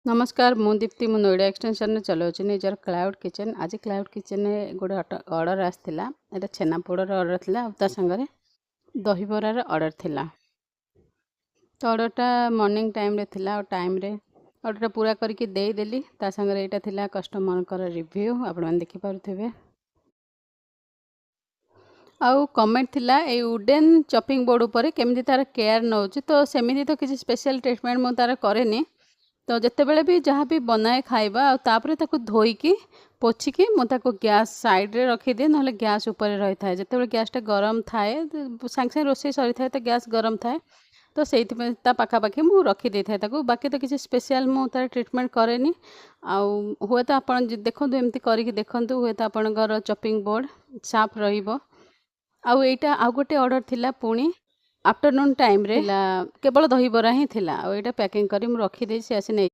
नमस्कार मु दीप्ति मु नोएडा एक्सटेंशन चलाऊँ निजर क्लाउड किचन। आज क्लाउड किचन गोटे ऑर्डर आसाला। यहाँ छेनापोड़र ऑर्डर था सागर दहीबरार ऑर्डर थिला। तो ऑर्डरटा मॉर्निंग टाइम रे थिला। टाइम रे ऑर्डरटा पूरा करके देदेली। सागर यहाँ थिला कस्टमर रिव्यू आपण मैंने देखिपे। आउ कमेंट थिला ए वुडन चॉपिंग बोर्ड उपर केमती तार केयर नौ। तो सेमती तो किसी स्पेशल ट्रीटमेंट मुझे तार करेनी। तो जिते बड़े भी जहाँ भी बनाए खाइबा तापर ताको धोईकी पोछिकी मुझे गैस साइड रे रखी दिए ना गैस ऊपर रही था। जिते गैसटा गरम थाए सांगे सांगे रोषे सरी थाए तो गैस गरम थाए तो से पाखापाखि मुझे रखी दे था। बाकी तो किसी स्पेशल मुझे ट्रीटमेंट कैनि। हुए तो आप देखो एमती करके देखूँ हुए तो आपंकर चॉपिंग बोर्ड साफ रहिबो। आउ एटा आउ गोटे ऑर्डर थिला पुणी आफ्टरनून टाइम रे केवल दहीबरा ही थिला। आ एटा पैकिंग करी मु रखी देछि आसी नै।